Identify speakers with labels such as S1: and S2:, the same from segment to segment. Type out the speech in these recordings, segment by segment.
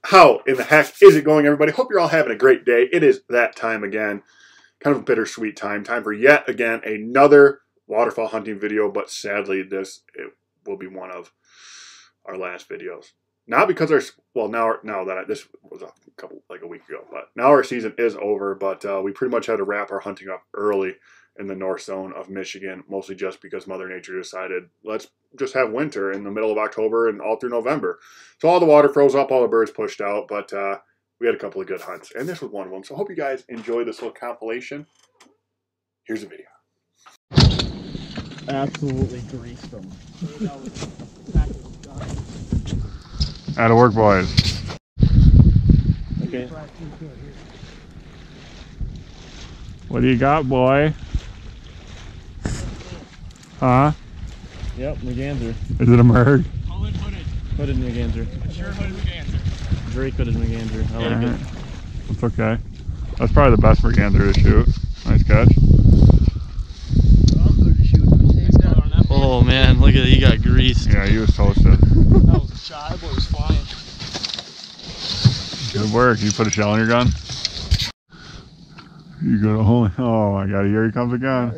S1: How in the heck is it going, everybody? Hope you're all having a great day. It is that time again. Kind of a bittersweet time. Time for yet again another waterfowl hunting video, but sadly it will be one of our last videos. Not because this was a week ago, but now our season is over, but we pretty much had to wrap our hunting up early in the north zone of Michigan, mostly just because Mother Nature decided, let's just have winter in the middle of October and all through November. So all the water froze up, all the birds pushed out, but we had a couple of good hunts, and this was one of them. So I hope you guys enjoy this little compilation. Here's a video.
S2: Absolutely greased them.
S1: Out of work, boys.
S2: Okay.
S1: What do you got, boy? Huh?
S2: Yep, Merganser.
S1: Is it a merg?
S2: Hooded Merganser.
S3: Sure, hooded Merganser.
S2: Drake hooded Merganser. I like it.
S1: That's okay. That's probably the best Merganser to shoot. Nice catch.
S2: Oh man, look at it. He got greased.
S1: Yeah, he was toasted.
S3: That was a shot. That boy was flying.
S1: Good work. You put a shell in your gun? You go to holy. Oh my god, here he comes again.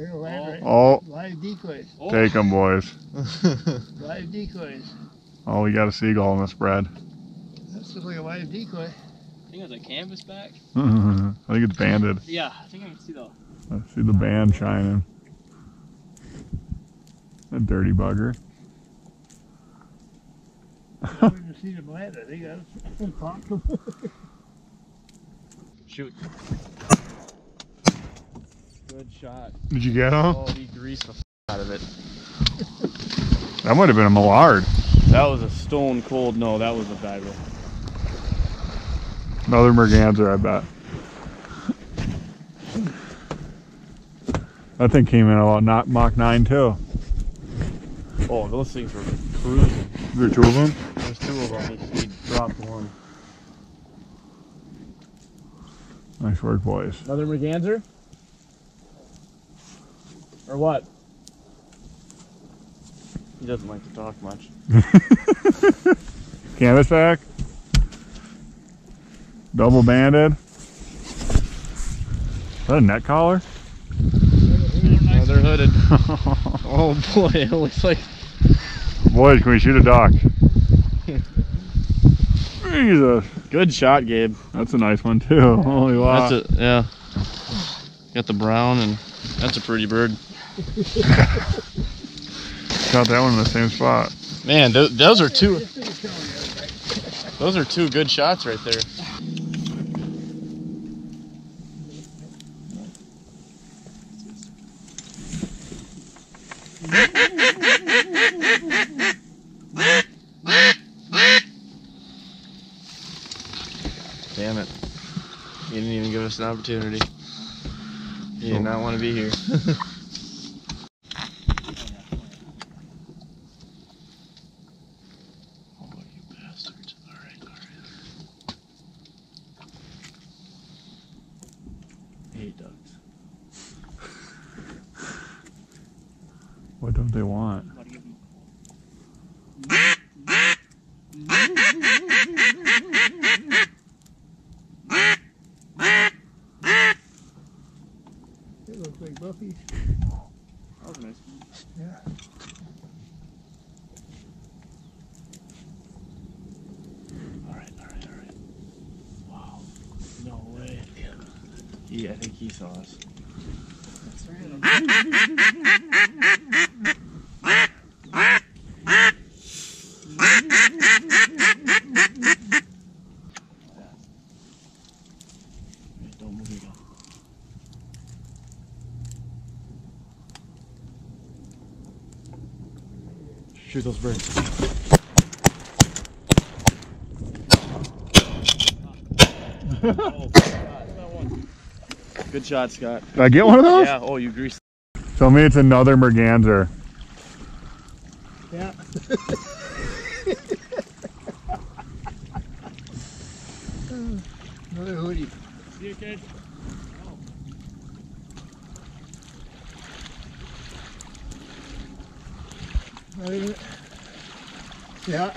S1: Oh,
S4: Live decoys.
S1: take them, boys.
S4: Live decoys.
S1: Oh, we got a seagull in the spread.
S4: That looks like a live decoy.
S3: I think it was a canvas back.
S1: I think it's banded.
S3: Yeah, I think I can see the.
S1: I see the band shining. A dirty bugger.
S4: I didn't see the blade. I think that's impossible.
S2: Shoot. Good shot.
S1: Did you get him?
S2: Oh, he greased the out of it.
S1: That might have been a Millard.
S2: That was a stone cold. No, that was a bagger.
S1: Another Merganser, I bet. That thing came in about Mach 9 too.
S2: Oh, those things were cruising.
S1: Is there two of them?
S2: There's two of them. He dropped one.
S1: Nice work, boys.
S2: Another Merganser? Or what? He doesn't like to talk much.
S1: Canvasback. Double banded. Is that a net collar?
S2: Oh, they're hooded. Oh boy, it looks like...
S1: Boys, can we shoot a duck? Jesus.
S2: Good shot, Gabe.
S1: That's a nice one too. Holy wow.
S2: That's it, yeah. Got the brown, and that's a pretty bird.
S1: Got that one in the same spot.
S2: Man, those are two. Those are two good shots right there. Damn it. You didn't even give us an opportunity. You did not want to be here. Oh, you bastards. Alright. I hate ducks.
S1: What don't they want?
S4: It looks like Buffy's.
S3: That was a nice one.
S4: Yeah.
S2: Alright. Wow. No way. Yeah, I think he saw us.
S4: That's right.
S2: Don't move it. Shoot those birds. Good shot, Scott.
S1: Did I get one of those?
S2: Yeah, oh, you greased.
S1: Tell me it's another Merganser.
S4: Yeah. Another hoodie.
S3: See you, kid?
S4: Yeah.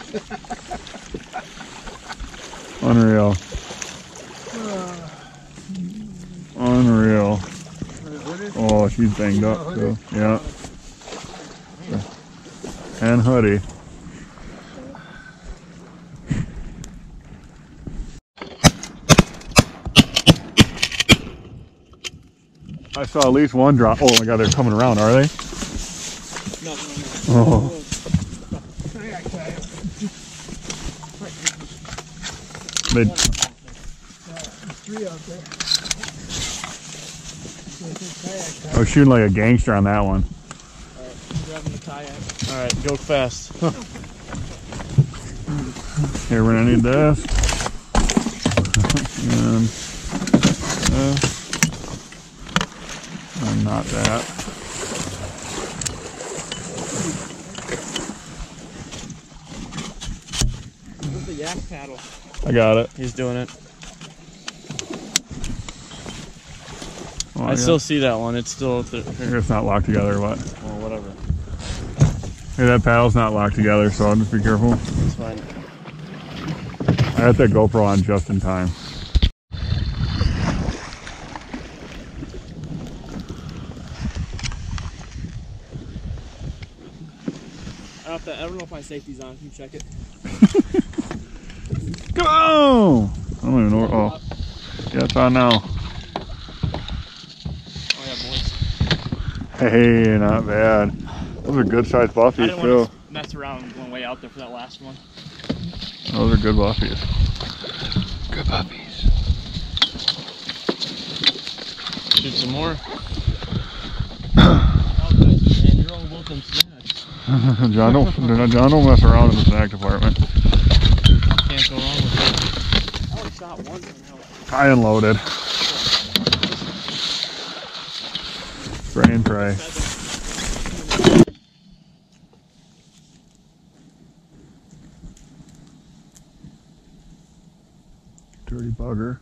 S1: Unreal. Unreal. Oh, she's banged up too. Yeah. And hoodie. I saw at least one drop. Oh my god, they're coming around, are they?
S3: No.
S1: Oh. They, I was shooting like a gangster on that one.
S3: Alright, I'm grabbing the kayak.
S2: Alright, go fast.
S1: Here, we're gonna need this. And not that.
S3: Where's the yak paddle?
S1: I got it.
S2: He's doing it.
S1: Oh,
S2: I still see that one. It's still there.
S1: It's not locked together or what?
S2: Well, whatever.
S1: Hey, that paddle's not locked together, so I'll just be careful.
S2: It's fine.
S1: I got that GoPro on just in time.
S3: I don't know if my safety's on. Can you check it?
S1: Go! I don't even know where. Oh. Yeah, it's on now.
S3: Oh yeah, boys.
S1: Hey, not bad. Those are good sized
S3: I
S1: buffies,
S3: didn't
S1: too.
S3: want to mess around going way out there for that last one.
S1: Those are good buffies. Good puppies.
S2: Shoot some more.
S3: Oh, man, you're all welcome snacks.
S1: John don't mess around in the snack department.
S2: Can't go wrong with that.
S3: I only shot one.
S1: High and loaded. Spray and pray. Dirty bugger.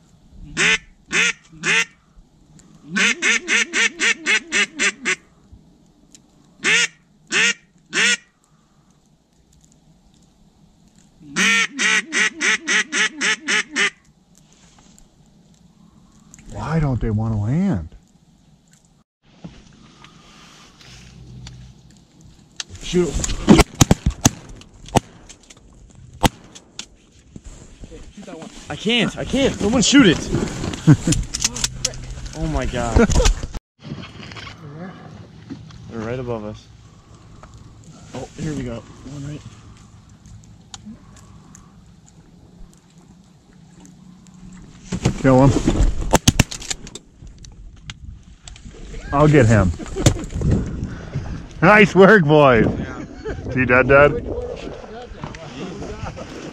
S1: Why don't they want to land?
S2: Shoot.
S3: Okay, shoot that one.
S2: I can't. Someone shoot it. Oh my god. They're right above us. Oh, here we go. One right.
S1: Kill him. I'll get him. Nice work, boys. Is he dead?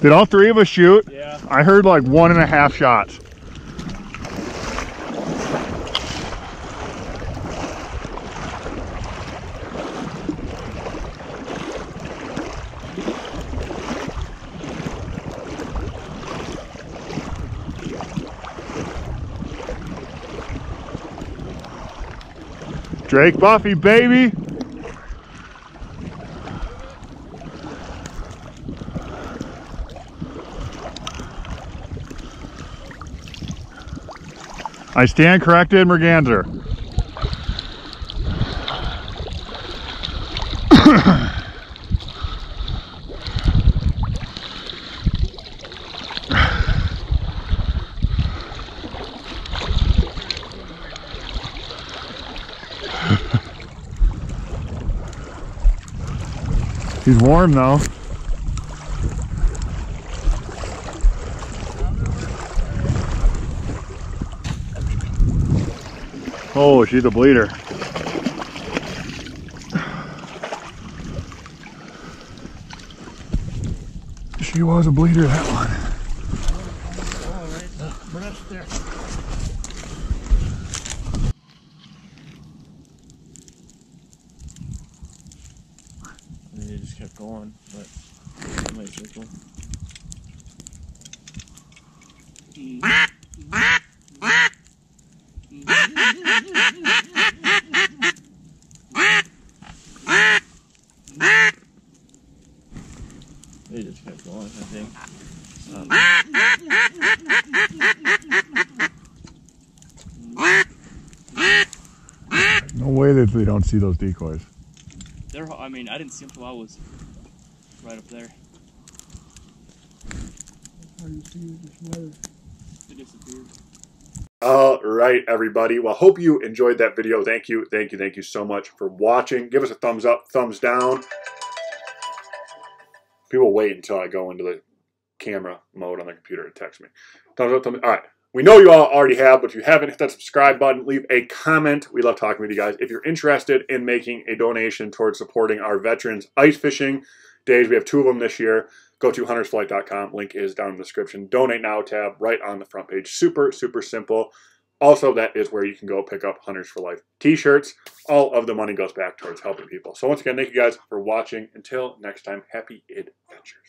S1: Did all three of us shoot?
S3: Yeah.
S1: I heard like 1.5 shots. Drake Buffy, baby. I stand corrected, Merganser. He's warm though. Oh, she's a bleeder. She was a bleeder, that one.
S2: They just kept going, but I might circle. They just kept going, I think.
S1: if they don't see those decoys.
S3: I mean, I didn't see them till I was right up there.
S4: How you see this weather?
S3: They disappeared.
S1: All right, everybody. Well, hope you enjoyed that video. Thank you so much for watching. Give us a thumbs up, thumbs down. People wait until I go into the camera mode on the computer to text me. Thumbs up, thumbs. All right. We know you all already have, but if you haven't, hit that subscribe button. Leave a comment. We love talking with you guys. If you're interested in making a donation towards supporting our veterans ice fishing days, we have 2 of them this year. Go to huntersflight.com. Link is down in the description. Donate Now tab right on the front page. Super, super simple. Also, that is where you can go pick up Hunters for Life t-shirts. All of the money goes back towards helping people. So once again, thank you guys for watching. Until next time, happy adventures.